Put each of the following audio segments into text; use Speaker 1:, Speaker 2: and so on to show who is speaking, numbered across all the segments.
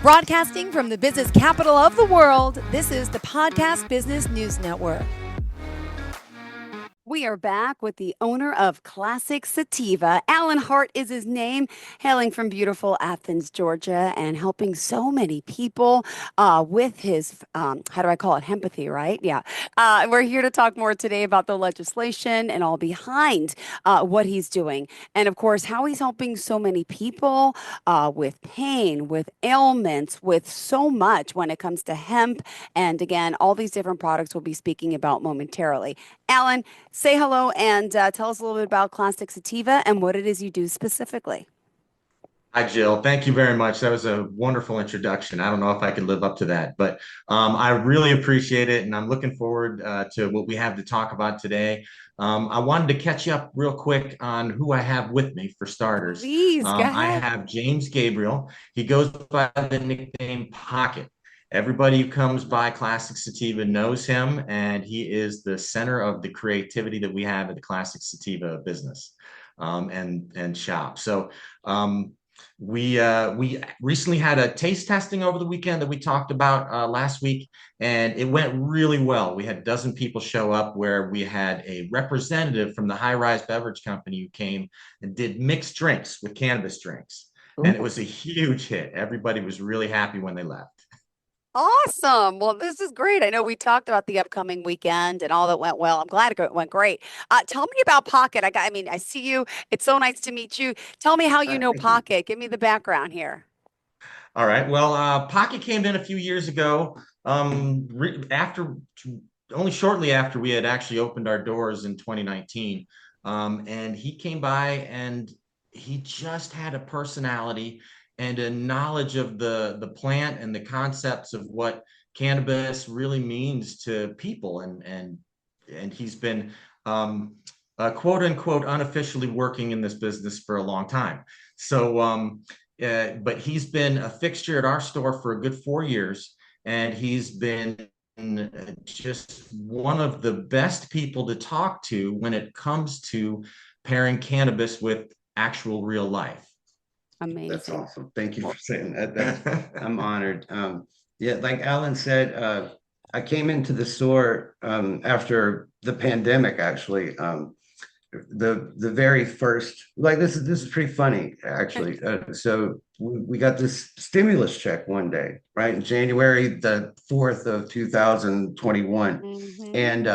Speaker 1: Broadcasting from the business capital of the world, this is the Podcast Business News Network.
Speaker 2: We are back with the owner of Classic Citiva. Alan Hart is his name, hailing from beautiful Athens, Georgia, and helping so many people with his, how do I call it, empathy, right? Yeah. We're here to talk more today about the legislation and all behind what he's doing. And of course, how he's helping so many people with pain, with ailments, with so much when it comes to hemp. And again, all these different products we'll be speaking about momentarily. Alan, say hello and tell us a little bit about Classic Citiva and what it is you do specifically.
Speaker 3: Hi, Jill. Thank you very much. That was a wonderful introduction. I don't know if I could live up to that, but I really appreciate it, and I'm looking forward to what we have to talk about today. I wanted to catch you up real quick on who I have with me for starters.
Speaker 2: Please, go ahead.
Speaker 3: I have James Gabriel. He goes by the nickname Pocket. Everybody who comes by Classic Citiva knows him, and he is the center of the creativity that we have at the Classic Citiva business and shop. So we recently had a taste testing over the weekend that we talked about last week, and it went really well. We had a dozen people show up, where we had a representative from the High Rise Beverage Company who came and did mixed drinks with cannabis drinks.
Speaker 2: Ooh.
Speaker 3: And it was a huge hit. Everybody was really happy when they left.
Speaker 2: Awesome. Well, this is great. I know we talked about the upcoming weekend and all that went well. I'm glad it went great. Tell me about Pocket. I see you. It's so nice to meet you. Tell me how you know Pocket. Give me the background here.
Speaker 3: All right. Well, Pocket came in a few years ago, after only shortly after we had actually opened our doors in 2019. And he came by, and he just had a personality and a knowledge of the plant and the concepts of what cannabis really means to people. And he's been quote unquote unofficially working in this business for a long time. So but he's been a fixture at our store for a good 4 years, and he's been just one of the best people to talk to when it comes to pairing cannabis with actual real life.
Speaker 2: Amazing.
Speaker 4: That's awesome. Thank you for saying that. I'm honored. Yeah, like Alan said, I came into the store after the pandemic, actually. The very first, like, this is pretty funny, actually. So we got this stimulus check one day, right? In January the 4th of 2021.
Speaker 2: Mhm.
Speaker 4: And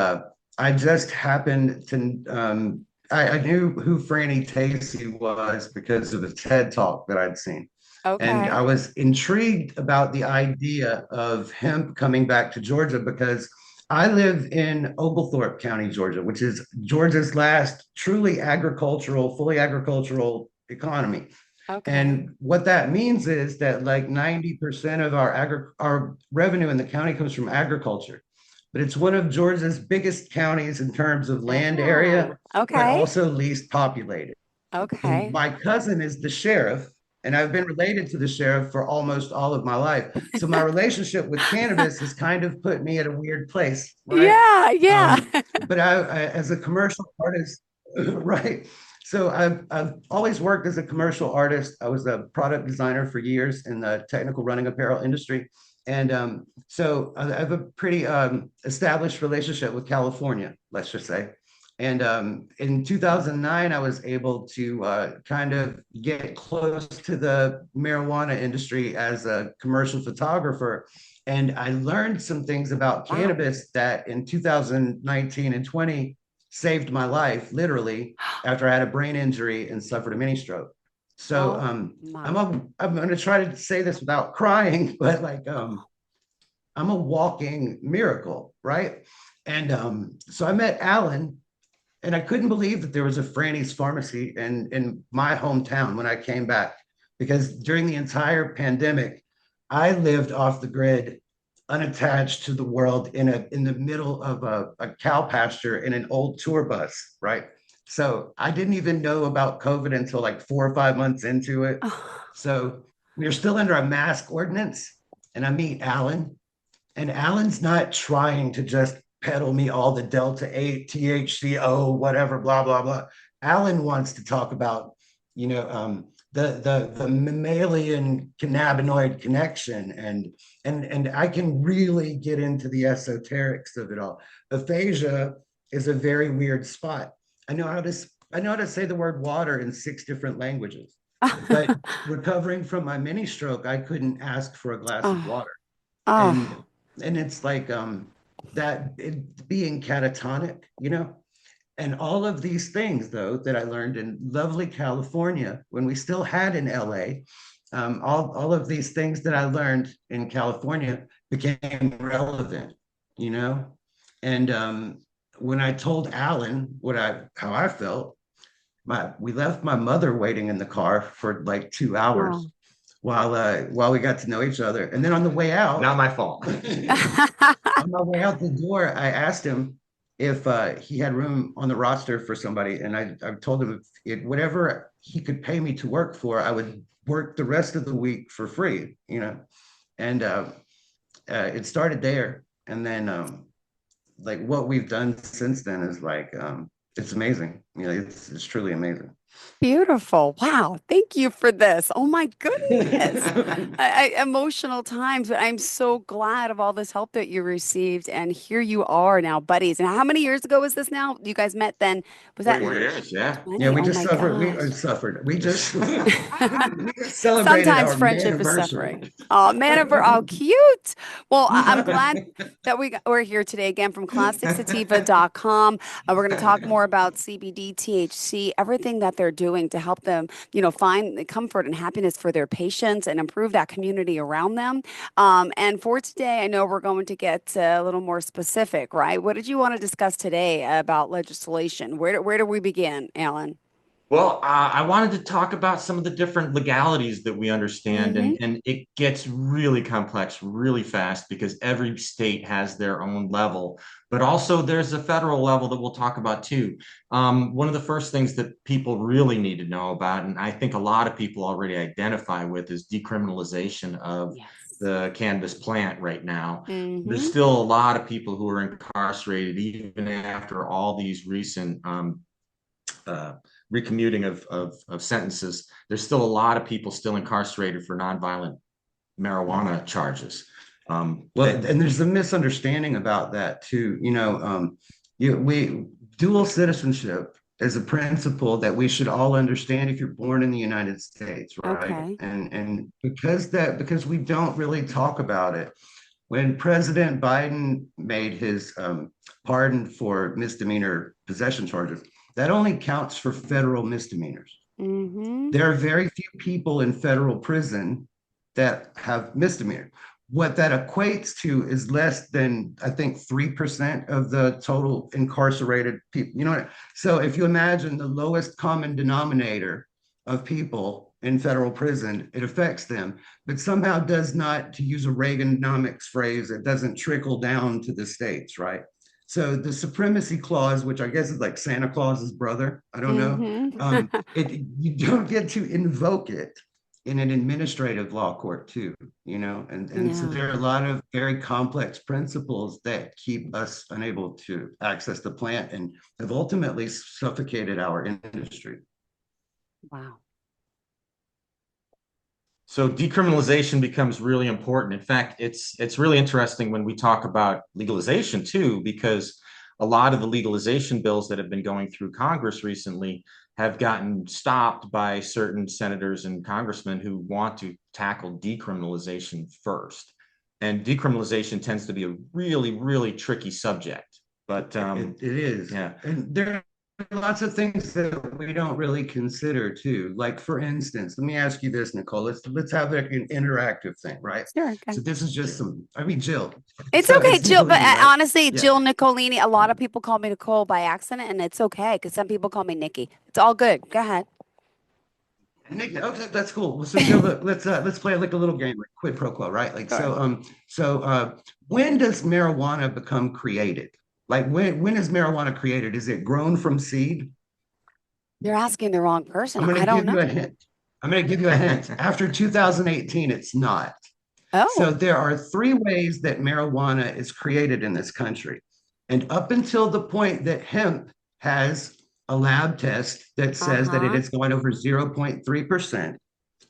Speaker 4: I just happened to I knew who Franny Tacey was because of the TED Talk that I'd seen.
Speaker 2: Okay.
Speaker 4: And I was intrigued about the idea of hemp coming back to Georgia, because I live in Oglethorpe County, Georgia, which is Georgia's last truly fully agricultural economy.
Speaker 2: Okay.
Speaker 4: And what that means is that like 90% of our revenue in the county comes from agriculture. But it's one of Georgia's biggest counties in terms of land area, but
Speaker 2: Okay.
Speaker 4: also least populated.
Speaker 2: Okay.
Speaker 4: And my cousin is the sheriff, and I've been related to the sheriff for almost all of my life. So my relationship with cannabis has kind of put me at a weird place, right?
Speaker 2: Yeah.
Speaker 4: But I as a commercial artist, right? So I've always worked as a commercial artist. I was a product designer for years in the technical running apparel industry. And so I have a pretty established relationship with California, let's just say. And in 2009, I was able to kind of get close to the marijuana industry as a commercial photographer. And I learned some things about cannabis that in 2019 and 20 saved my life, literally, after I had a brain injury and suffered a mini stroke. So I'm going to try to say this without crying, but like I'm a walking miracle, right? And so I met Alan, and I couldn't believe that there was a Franny's Pharmacy in my hometown when I came back, because during the entire pandemic, I lived off the grid, unattached to the world, in the middle of a cow pasture in an old tour bus, right? So I didn't even know about COVID until like 4 or 5 months into it. So we were still under a mask ordinance, and I meet Alan, and Alan's not trying to just peddle me all the Delta 8, THCO, whatever, blah, blah, blah. Alan wants to talk about, the mammalian cannabinoid connection, and I can really get into the esoterics of it all. Aphasia is a very weird spot. I know how to say the word water in 6 different languages, but recovering from my mini stroke, I couldn't ask for a glass of
Speaker 2: Oh,
Speaker 4: water. And
Speaker 2: oh,
Speaker 4: it's like that it, being catatonic, and all of these things, though, that I learned in lovely California when we still had in LA, all of these things that I learned in California became relevant, you know? And when I told Alan how I felt, we left my mother waiting in the car for like 2 hours
Speaker 2: oh.
Speaker 4: while we got to know each other. And then on the way out,
Speaker 3: Not my fault.
Speaker 4: on my way out the door, I asked him if he had room on the roster for somebody, and I told him if whatever he could pay me to work for, I would work the rest of the week for free, And it started there, and then like what we've done since then is like it's amazing. It's truly amazing.
Speaker 2: Beautiful. Wow. Thank you for this. Oh my goodness. Emotional times, but I'm so glad of all this help that you received. And here you are now, buddies. And how many years ago was this now? You guys met then? Was that
Speaker 3: 4 years, yeah.
Speaker 2: 20?
Speaker 4: Yeah, we
Speaker 2: Oh
Speaker 4: just
Speaker 2: my
Speaker 4: suffered.
Speaker 2: gosh.
Speaker 4: We just we just celebrated
Speaker 2: Sometimes
Speaker 4: our
Speaker 2: friendship is
Speaker 4: anniversary.
Speaker 2: suffering. Oh, man, oh, cute. Well, I'm glad that we're here today again from classicsativa.com. We're going to talk more about CBD, THC, everything that they're doing to help them, find the comfort and happiness for their patients and improve that community around them. And for today, I know we're going to get a little more specific, right? What did you want to discuss today about legislation? Where do we begin, Alan?
Speaker 3: Well, I wanted to talk about some of the different legalities that we understand,
Speaker 2: Mm-hmm.
Speaker 3: and it gets really complex really fast because every state has their own level, but also there's a federal level that we'll talk about too. One of the first things that people really need to know about, and I think a lot of people already identify with, is decriminalization of
Speaker 2: Yes.
Speaker 3: the cannabis plant right now. There's
Speaker 2: Mm-hmm.
Speaker 3: still a lot of people who are incarcerated even after all these recent uh, recommuting of sentences. There's still a lot of people still incarcerated for nonviolent marijuana charges.
Speaker 4: Well, and there's a misunderstanding about that too. We dual citizenship is a principle that we should all understand if you're born in the United States, right?
Speaker 2: Okay.
Speaker 4: And because we don't really talk about it. When President Biden made his pardon for misdemeanor possession charges, that only counts for federal misdemeanors.
Speaker 2: Mm-hmm.
Speaker 4: There are very few people in federal prison that have misdemeanor. What that equates to is less than, I think, 3% of the total incarcerated people. So if you imagine the lowest common denominator of people in federal prison, it affects them, but somehow does not, to use a Reaganomics phrase, it doesn't trickle down to the states, right? So the supremacy clause, which I guess is like Santa Claus's brother, I don't know,
Speaker 2: Mm-hmm.
Speaker 4: you don't get to invoke it in an administrative law court too, and so
Speaker 2: Yeah.
Speaker 4: there are a lot of very complex principles that keep us unable to access the plant and have ultimately suffocated our industry.
Speaker 2: Wow.
Speaker 3: So decriminalization becomes really important. In fact, it's really interesting when we talk about legalization too, because a lot of the legalization bills that have been going through Congress recently have gotten stopped by certain senators and congressmen who want to tackle decriminalization first. And decriminalization tends to be a really, really tricky subject. But
Speaker 4: It is,
Speaker 3: yeah.
Speaker 4: and there are lots of things that we don't really consider too. Like, for instance, let me ask you this, Nicole. Let's have like an interactive thing, right?
Speaker 2: Sure. Okay.
Speaker 4: So this is just Jill.
Speaker 2: It's
Speaker 4: So
Speaker 2: okay,
Speaker 4: it's
Speaker 2: Jill. But
Speaker 4: Nicolini, right?
Speaker 2: honestly,
Speaker 4: Yeah.
Speaker 2: Jill Nicolini, a lot of people call me Nicole by accident, and it's okay because some people call me Nikki. It's all good. Go ahead.
Speaker 4: Nick, okay, that's cool. Well, so Jill, look, let's play like a little game, like quid pro quo, right? Like
Speaker 2: Sure.
Speaker 4: when does marijuana become created? Like when is marijuana created? Is it grown from seed?
Speaker 2: You're asking the wrong person.
Speaker 4: I'm going
Speaker 2: I
Speaker 4: to
Speaker 2: don't
Speaker 4: give
Speaker 2: know.
Speaker 4: you a hint. I'm going to give you a hint. After 2018, it's not. So
Speaker 2: Oh,
Speaker 4: there are 3 ways that marijuana is created in this country. And up until the point that hemp has a lab test that says that it is going over 0.3%,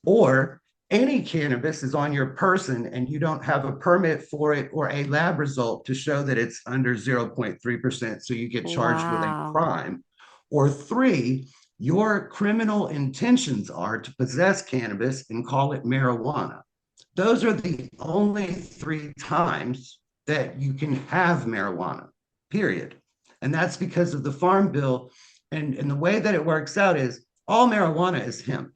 Speaker 4: or any cannabis is on your person and you don't have a permit for it or a lab result to show that it's under 0.3%, so you get charged with a
Speaker 2: Wow.
Speaker 4: crime. Or three, your criminal intentions are to possess cannabis and call it marijuana. Those are the only three times that you can have marijuana, period. And that's because of the Farm Bill. And the way that it works out is all marijuana is hemp,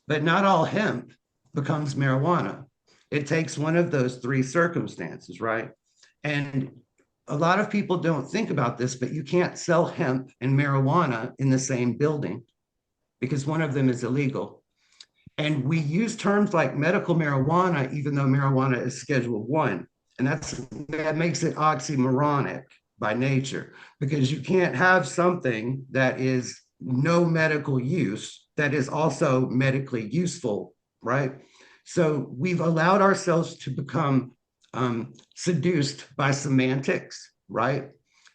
Speaker 4: but not all hemp becomes marijuana. It takes one of those three circumstances, right? And a lot of people don't think about this, but you can't sell hemp and marijuana in the same building because one of them is illegal. And we use terms like medical marijuana, even though marijuana is Schedule 1. And that makes it oxymoronic by nature, because you can't have something that is no medical use that is also medically useful, right? So we've allowed ourselves to become seduced by semantics, right?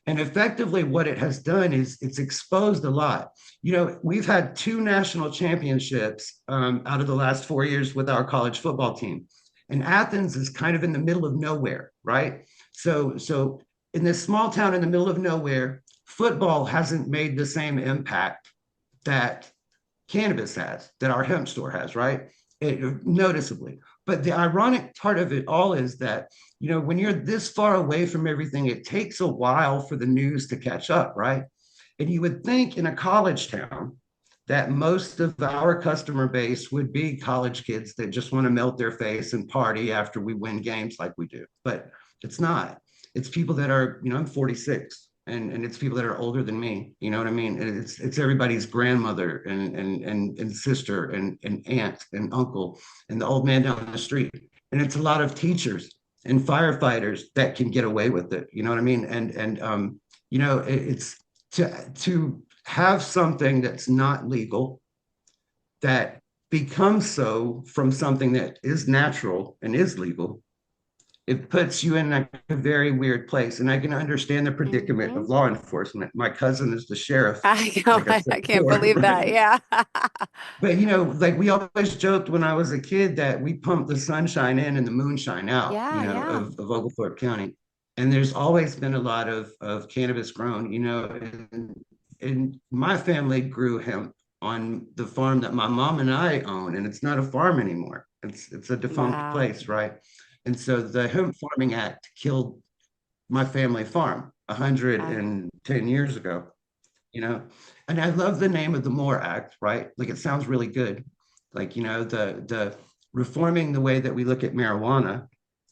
Speaker 4: And effectively what it has done is it's exposed a lot. You know, we've had 2 national championships out of the last 4 years with our college football team. And Athens is kind of in the middle of nowhere, right? So in this small town in the middle of nowhere, football hasn't made the same impact that cannabis has, that our hemp store has, right? Noticeably. But the ironic part of it all is that, you know, when you're this far away from everything, it takes a while for the news to catch up, right? And you would think in a college town that most of our customer base would be college kids that just want to melt their face and party after we win games like we do. But it's not. It's people that are, you know, I'm 46. And it's people that are older than me, you know what I mean? It's everybody's grandmother and sister and aunt and uncle and the old man down the street. And it's a lot of teachers and firefighters that can get away with it, you know what I mean? And you know, it's to have something that's not legal that becomes so from something that is natural and is legal. It puts you in a very weird place. And I can understand the predicament of law enforcement. My cousin is the sheriff,
Speaker 2: I know.
Speaker 4: like I said
Speaker 2: I can't
Speaker 4: before,
Speaker 2: believe
Speaker 4: right?
Speaker 2: that. Yeah.
Speaker 4: But you know, like we always joked when I was a kid that we pumped the sunshine in and the moonshine out,
Speaker 2: Yeah,
Speaker 4: you know,
Speaker 2: yeah.
Speaker 4: of Oglethorpe County. And there's always been a lot of cannabis grown, you know, and my family grew hemp on the farm that my mom and I own, and it's not a farm anymore. It's a defunct
Speaker 2: Wow.
Speaker 4: place, right? And so the Hemp Farming Act killed my family farm
Speaker 2: I,
Speaker 4: 110 years ago, you know. And I love the name of the MORE Act, right? Like it sounds really good. Like, you know, the reforming the way that we look at marijuana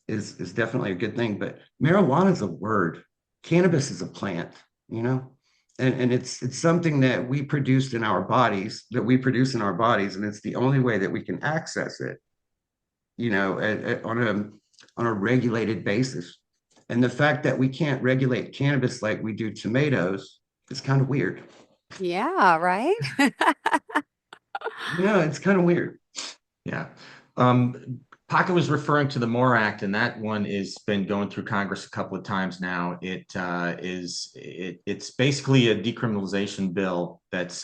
Speaker 4: is definitely a good thing, but marijuana is a word. Cannabis is a plant, you know. And it's something that we produced in our bodies, that we produce in our bodies, and it's the only way that we can access it, you know, on a regulated basis. And the fact that we can't regulate cannabis like we do tomatoes is kind of weird.
Speaker 2: yeah, right?
Speaker 4: You know, it's kind of weird.
Speaker 3: Yeah. Pocket was referring to the MORE Act, and that one is been going through Congress a couple of times now. It's basically a decriminalization bill that's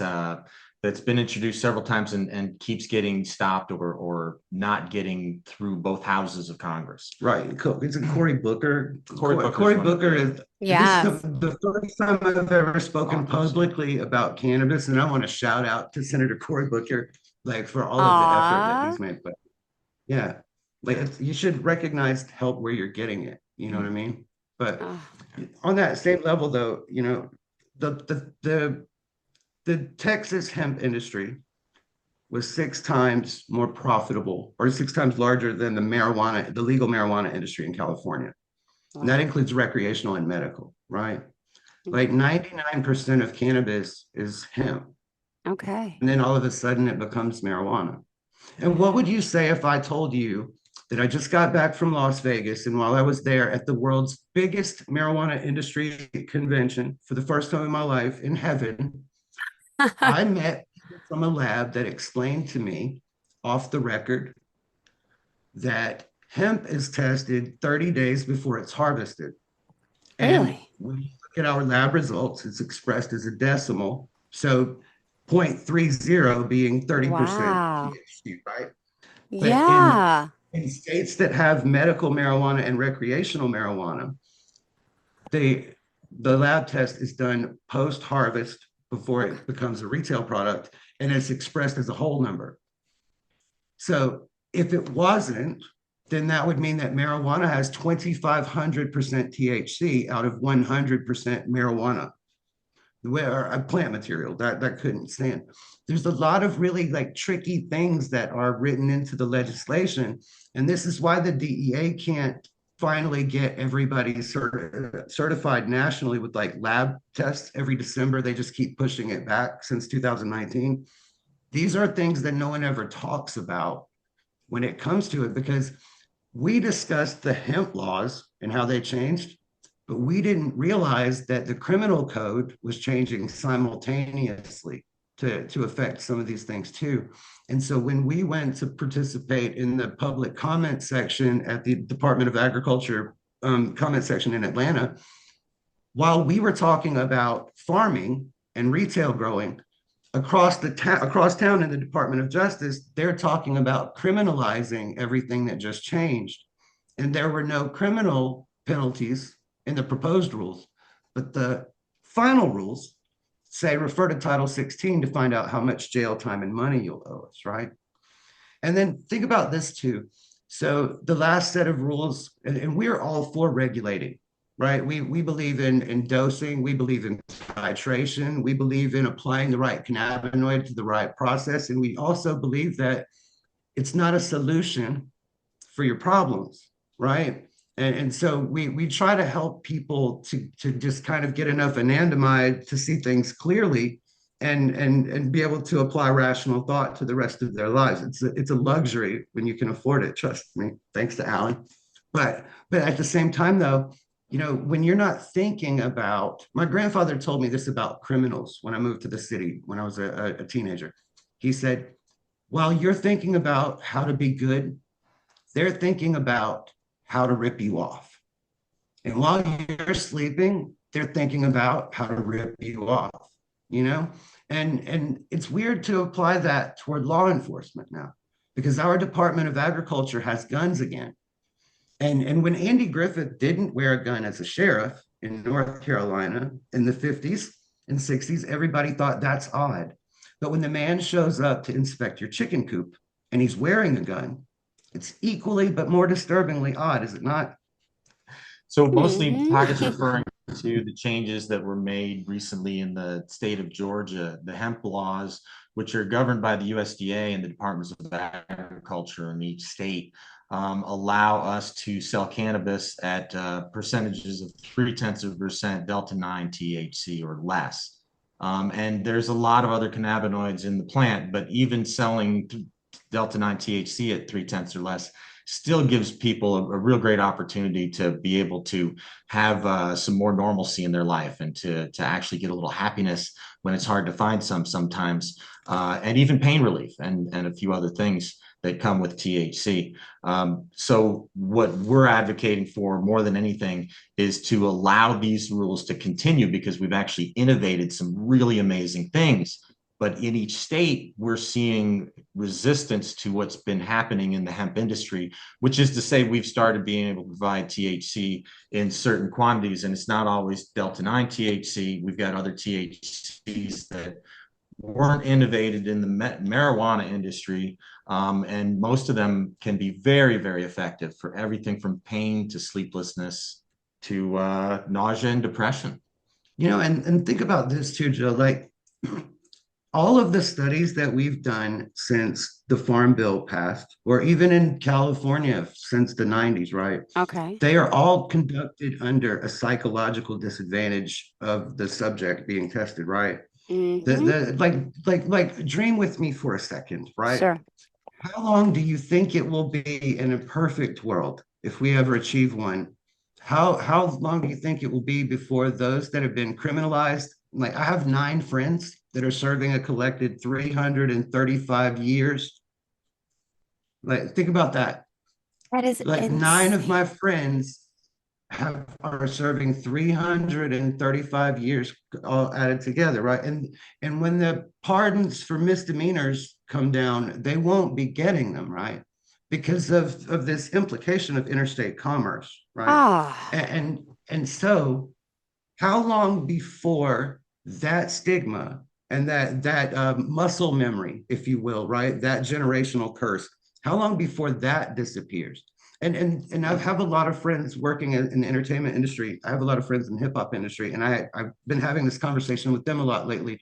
Speaker 3: been introduced several times and keeps getting stopped or not getting through both houses of Congress.
Speaker 4: Right. It's a Cory Booker.
Speaker 3: Cory
Speaker 4: Booker is this is
Speaker 2: Yes.
Speaker 4: the first time I've ever spoken
Speaker 3: Authors, yeah.
Speaker 4: publicly about cannabis. And I want to shout out to Senator Cory Booker, like for all of the effort that
Speaker 2: Aw.
Speaker 4: he's made. But yeah, like you should recognize help where you're getting it. You know what I mean? But
Speaker 2: Oh,
Speaker 4: on that same level, though, you know, the Texas hemp industry was 6 times more profitable or 6 times larger than the legal marijuana industry in California. And that
Speaker 2: wow.
Speaker 4: includes recreational and medical, right? Like
Speaker 2: Mhm.
Speaker 4: 99% of cannabis is hemp.
Speaker 2: Okay.
Speaker 4: And then all of a sudden it becomes marijuana. And what would you say if I told you that I just got back from Las Vegas, and while I was there at the world's biggest marijuana industry convention for the first time in my life in heaven, I met people from a lab that explained to me off the record that hemp is tested 30 days before it's harvested. And
Speaker 2: Really?
Speaker 4: when you at our lab results, it's expressed as a decimal. So 0.30 being 30%
Speaker 2: Wow.
Speaker 4: THC, right? But
Speaker 2: Yeah.
Speaker 4: in states that have medical marijuana and recreational marijuana, they the lab test is done post-harvest before
Speaker 2: Okay.
Speaker 4: it becomes a retail product, and it's expressed as a whole number. So if it wasn't, then that would mean that marijuana has 2,500% THC out of 100% marijuana, where a plant material that couldn't stand. There's a lot of really like tricky things that are written into the legislation, and this is why the DEA can't finally get everybody certified nationally with like lab tests every December. They just keep pushing it back since 2019. These are things that no one ever talks about when it comes to it, because we discussed the hemp laws and how they changed, but we didn't realize that the criminal code was changing simultaneously to affect some of these things too. And so when we went to participate in the public comment section at the Department of Agriculture comment section in Atlanta, while we were talking about farming and retail growing, across town in the Department of Justice, they're talking about criminalizing everything that just changed. And there were no criminal penalties in the proposed rules, but the final rules say refer to Title 16 to find out how much jail time and money you'll owe us, right? And then think about this too. So the last set of rules, and we're all for regulating, right? We believe in dosing, we believe in titration, we believe in applying the right cannabinoid to the right process, and we also believe that it's not a solution for your problems, right? And so we try to help people to just kind of get enough anandamide to see things clearly and be able to apply rational thought to the rest of their lives. It's a luxury when you can afford it, trust me, thanks to Alan. But at the same time though, you know, when you're not thinking about, my grandfather told me this about criminals when I moved to the city when I was a teenager. He said, while you're thinking about how to be good, they're thinking about how to rip you off. And while you're sleeping, they're thinking about how to rip you off, you know? And it's weird to apply that toward law enforcement now, because our Department of Agriculture has guns again. And when Andy Griffith didn't wear a gun as a sheriff in North Carolina in the 50s and 60s, everybody thought that's odd. But when the man shows up to inspect your chicken coop and he's wearing a gun, it's equally but more disturbingly odd, is it not?
Speaker 3: So mostly
Speaker 2: Mhm.
Speaker 3: Pocket's referring to the changes that were made recently in the state of Georgia, the hemp laws, which are governed by the USDA and the Departments of Agriculture in each state, allow us to sell cannabis at percentages of 0.3% Delta 9 THC or less. And there's a lot of other cannabinoids in the plant, but even selling Delta 9 THC at 0.3 or less still gives people a real great opportunity to be able to have some more normalcy in their life and to actually get a little happiness when it's hard to find sometimes, and even pain relief and a few other things that come with THC. So what we're advocating for more than anything is to allow these rules to continue, because we've actually innovated some really amazing things. But in each state, we're seeing resistance to what's been happening in the hemp industry, which is to say we've started being able to provide THC in certain quantities, and it's not always Delta 9 THC. We've got other THCs that weren't innovated in the marijuana industry, and most of them can be very, very effective for everything from pain to sleeplessness to nausea and depression.
Speaker 4: You know, and think about this too, Joe, like all of the studies that we've done since the Farm Bill passed, or even in California since the 90s, right?
Speaker 2: Okay.
Speaker 4: They are all conducted under a psychological disadvantage of the subject being tested, right?
Speaker 2: Mm-hmm.
Speaker 4: Like dream with me for a second, right?
Speaker 2: Sure.
Speaker 4: How long do you think it will be in a perfect world if we ever achieve one? How long do you think it will be before those that have been criminalized? Like I have 9 friends that are serving a collected 335 years. Like think about that.
Speaker 2: That is
Speaker 4: Like 9 of
Speaker 2: insane.
Speaker 4: my friends are serving 335 years all added together, right? And when the pardons for misdemeanors come down, they won't be getting them, right? Because of this implication of interstate commerce, right?
Speaker 2: Ah,
Speaker 4: And so how long before that stigma and that muscle memory, if you will, right, that generational curse, how long before that disappears? And I have a lot of friends working in the entertainment industry. I have a lot of friends in the hip hop industry, and I've been having this conversation with them a lot lately.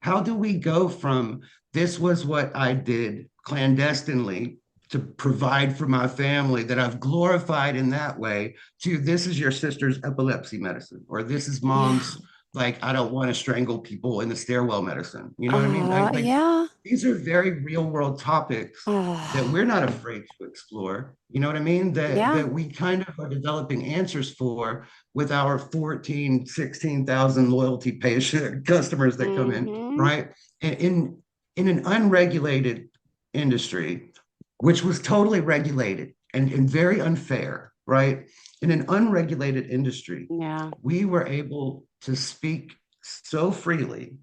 Speaker 4: How do we go from this was what I did clandestinely to provide for my family that I've glorified in that way to this is your sister's epilepsy medicine, or this is
Speaker 2: yeah.
Speaker 4: mom's, like, I don't want to strangle people in the stairwell medicine. You know what I mean? Like
Speaker 2: Yeah.
Speaker 4: these are very real world topics that
Speaker 2: Oh,
Speaker 4: we're not afraid to explore. You know what I mean?
Speaker 2: yeah.
Speaker 4: That we kind of are developing answers for with our 14, 16,000 loyalty patient customers that come in,
Speaker 2: Mm-hmm.
Speaker 4: right? In an unregulated industry, which was totally regulated and very unfair, right? In an unregulated industry,
Speaker 2: Yeah.
Speaker 4: we were able to speak so freely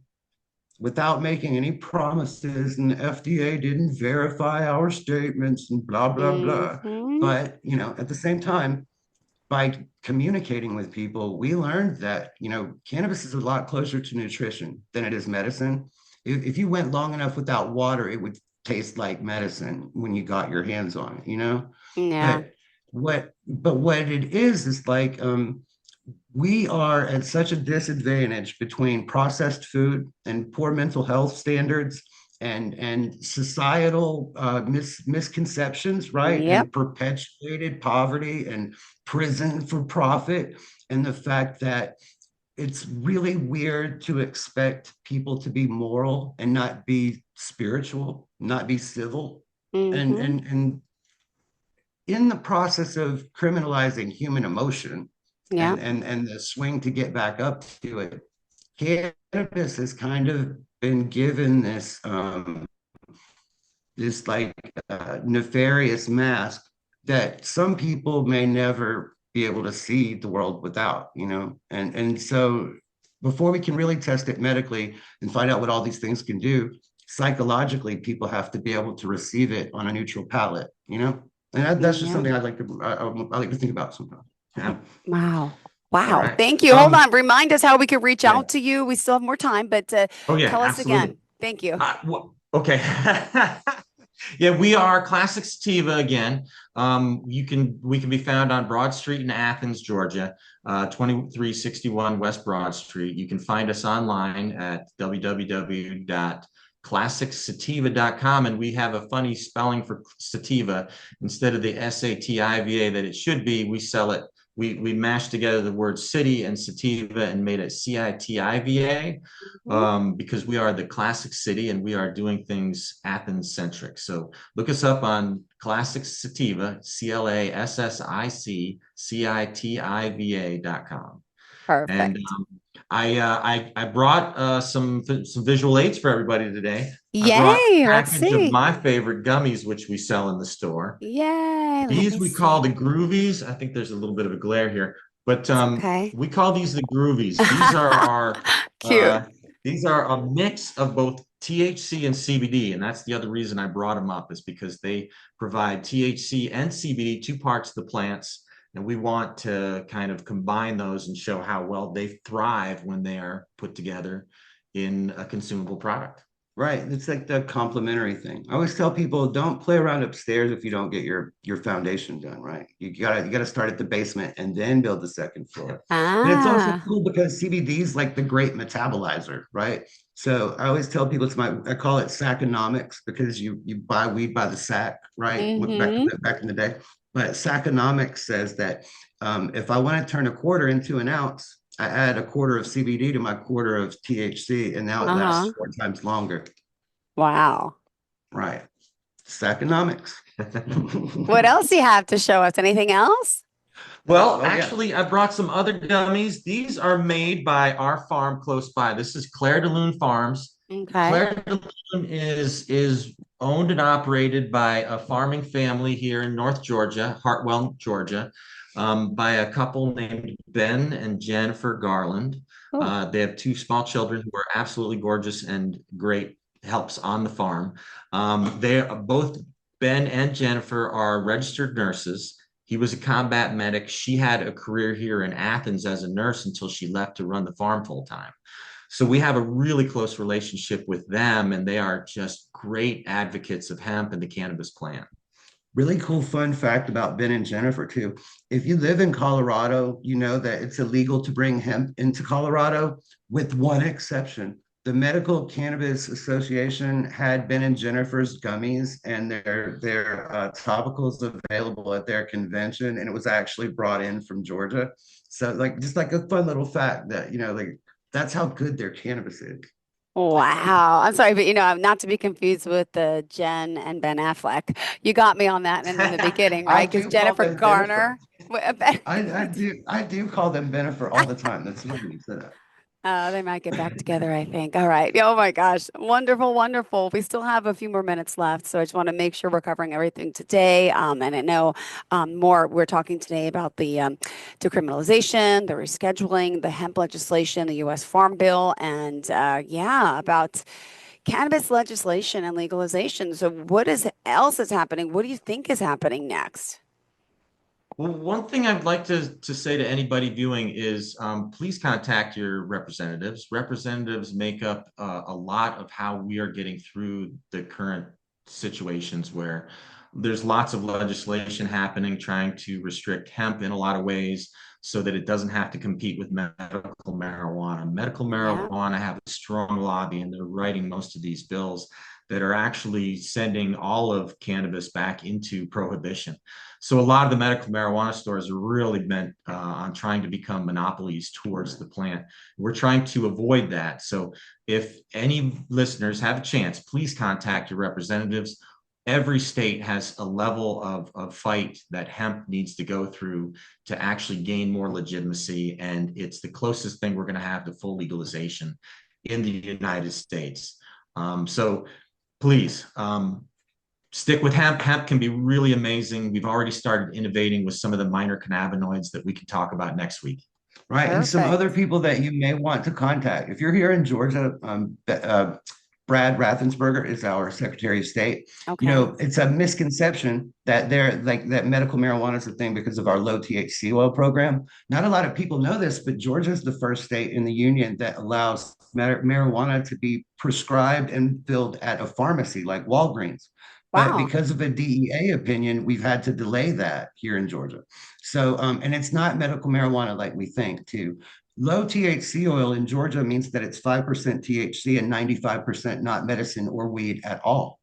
Speaker 4: without making any promises, and the FDA didn't verify our statements and blah, blah, blah.
Speaker 2: Mm-hmm.
Speaker 4: But, at the same time, by communicating with people, we learned that, cannabis is a lot closer to nutrition than it is medicine. If you went long enough without water, it would taste like medicine when you got your hands on it.
Speaker 2: Yeah.
Speaker 4: But what it is like we are at such a disadvantage between processed food and poor mental health standards and societal misconceptions, right?
Speaker 2: Yep.
Speaker 4: And perpetuated poverty and prison for profit, and the fact that it's really weird to expect people to be moral and not be spiritual, not be civil. And
Speaker 2: Mm-hmm.
Speaker 4: and and in the process of criminalizing human emotion
Speaker 2: Yeah.
Speaker 4: and the swing to get back up to it, cannabis has kind of been given this like nefarious mask that some people may never be able to see the world without, and so before we can really test it medically and find out what all these things can do, psychologically people have to be able to receive it on a neutral palate, and that's just
Speaker 2: Yeah.
Speaker 4: something I like to think about sometimes. Yeah.
Speaker 2: Wow.
Speaker 3: All
Speaker 2: Wow.
Speaker 3: right.
Speaker 2: Thank you. Hold on. Remind us how we can reach
Speaker 3: Yeah.
Speaker 2: out to you. We still have more time, but
Speaker 3: Oh yeah,
Speaker 2: tell us
Speaker 3: absolutely.
Speaker 2: again. Thank you.
Speaker 3: Okay. Yeah, we are Classic Sativa again. We can be found on Broad Street in Athens, Georgia, 2361 West Broad Street. You can find us online at www.classicsativa.com, and we have a funny spelling for sativa. Instead of the Sativa that it should be, we sell it. We mashed together the word city and sativa and made it Citiva,
Speaker 2: Mhm.
Speaker 3: because we are the classic city and we are doing things Athens centric. So look us up on Classic Sativa, ClassicCitiva.com. And
Speaker 2: Perfect.
Speaker 3: I brought some visual aids for everybody today. I brought
Speaker 2: Yay.
Speaker 3: a
Speaker 2: Let's
Speaker 3: package of
Speaker 2: see.
Speaker 3: my favorite gummies, which we sell in the store.
Speaker 2: Yay. Let me
Speaker 3: These we call
Speaker 2: see.
Speaker 3: the Groovies. I think there's a little bit of a glare here, but
Speaker 2: It's okay.
Speaker 3: we call these the Groovies. These are our
Speaker 2: Cute.
Speaker 3: these are a mix of both THC and CBD, and that's the other reason I brought them up, is because they provide THC and CBD, two parts of the plants, and we want to kind of combine those and show how well they thrive when they are put together in a consumable product.
Speaker 4: Right. It's like the complementary thing. I always tell people, don't play around upstairs if you don't get your foundation done, right? You gotta start at the basement and then build the second floor. And it's also
Speaker 2: Ah.
Speaker 4: cool because CBD is like the great metabolizer, right? So I always tell people I call it sacconomics, because you buy weed by the sack, right?
Speaker 2: Mm-hmm.
Speaker 4: Back in the day. But sacconomics says that if I want to turn a quarter into an ounce, I add a quarter of CBD to my quarter of THC, and now it lasts
Speaker 2: Uh-huh.
Speaker 4: 4 times longer.
Speaker 2: Wow.
Speaker 4: Right. It's economics.
Speaker 2: What else do you have to show us? Anything else?
Speaker 3: Well,
Speaker 4: Oh, yeah.
Speaker 3: actually, I brought some other gummies. These are made by our farm close by. This is Claire de Lune Farms.
Speaker 2: Okay.
Speaker 3: Claire de Lune is owned and operated by a farming family here in North Georgia, Hartwell, Georgia. by a couple named Ben and Jennifer Garland.
Speaker 2: Oh,
Speaker 3: They have two small children who are absolutely gorgeous and great helps on the farm. They are both Ben and Jennifer are registered nurses. He was a combat medic. She had a career here in Athens as a nurse until she left to run the farm full time. So we have a really close relationship with them, and they are just great advocates of hemp and the cannabis plant.
Speaker 4: Really cool fun fact about Ben and Jennifer too. If you live in Colorado, you know that it's illegal to bring hemp into Colorado, with one exception. The Medical Cannabis Association had Ben and Jennifer's gummies and their topicals available at their convention, and it was actually brought in from Georgia. So like just like a fun little fact that like that's how good their cannabis is.
Speaker 2: wow. I'm sorry, but not to be confused with the Jen and Ben Affleck. You got me on that in the beginning,
Speaker 4: I
Speaker 2: right? Because
Speaker 4: do call
Speaker 2: Jennifer
Speaker 4: them Bennifer.
Speaker 2: Garner. w-
Speaker 4: I do call them Bennifer all the time. That's funny you said that.
Speaker 2: They might get back together, I think. All right. Oh my gosh. Wonderful, wonderful. We still have a few more minutes left. So I just want to make sure we're covering everything today. And I know we're talking today about the decriminalization, the rescheduling, the hemp legislation, the U.S. Farm Bill, and about cannabis legislation and legalization. So else is happening? What do you think is happening next?
Speaker 3: Well, one thing I'd like to say to anybody viewing is please contact your representatives. Representatives make up a lot of how we are getting through the current situations where there's lots of legislation happening trying to restrict hemp in a lot of ways so that it doesn't have to compete with medical marijuana. Medical
Speaker 2: Yeah.
Speaker 3: marijuana have a strong lobby, and they're writing most of these bills that are actually sending all of cannabis back into prohibition. So a lot of the medical marijuana stores are really bent on trying to become monopolies towards the plant. We're trying to avoid that. So if any listeners have a chance, please contact your representatives. Every state has a level of fight that hemp needs to go through to actually gain more legitimacy. And it's the closest thing we're going to have to full legalization in the United States. So please stick with hemp. Hemp can be really amazing. We've already started innovating with some of the minor cannabinoids that we can talk about next week.
Speaker 4: Right. And some other
Speaker 2: Perfect.
Speaker 4: people that you may want to contact. If you're here in Georgia, Brad Raffensperger is our Secretary of State.
Speaker 2: Okay.
Speaker 4: It's a misconception that they're like that medical marijuana is a thing because of our low THC oil program. Not a lot of people know this, but Georgia is the first state in the union that allows marijuana to be prescribed and filled at a pharmacy like Walgreens. But
Speaker 2: Wow.
Speaker 4: because of a DEA opinion, we've had to delay that here in Georgia. So, and it's not medical marijuana like we think, too. Low THC oil in Georgia means that it's 5% THC and 95% not medicine or weed at all.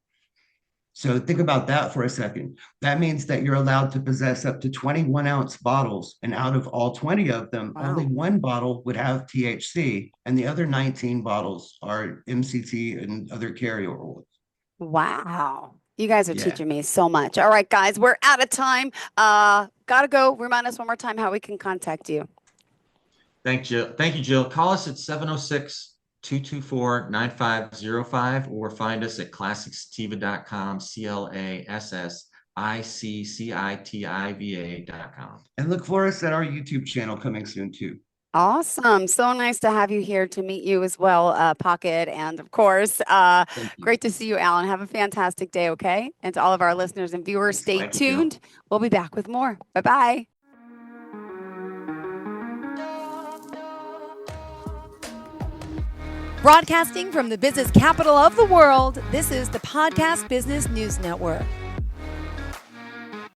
Speaker 4: So think about that for a second. That means that you're allowed to possess up to 21-ounce bottles, and out of all 20 of them, only
Speaker 2: Wow.
Speaker 4: one bottle would have THC, and the other 19 bottles are MCT and other carryover oils.
Speaker 2: Wow. You guys are
Speaker 4: Yeah.
Speaker 2: teaching me so much. All right, guys, we're out of time. Gotta go. Remind us one more time how we can contact you.
Speaker 3: Thank you. Thank you, Jill. Call us at 706-224-9505 or find us at classiccitiva.com, ClassicCitiva.com.
Speaker 4: And look for us at our YouTube channel coming soon, too.
Speaker 2: Awesome. So nice to have you here to meet you as well, Pocket. And of course,
Speaker 4: Thank you.
Speaker 2: great to see you, Alan. Have a fantastic day, okay? And to all of our listeners and viewers, stay
Speaker 3: Thank you, Jill.
Speaker 2: tuned. We'll be back with more. Bye-bye.
Speaker 1: Broadcasting from the business capital of the world, this is the Podcast Business News Network.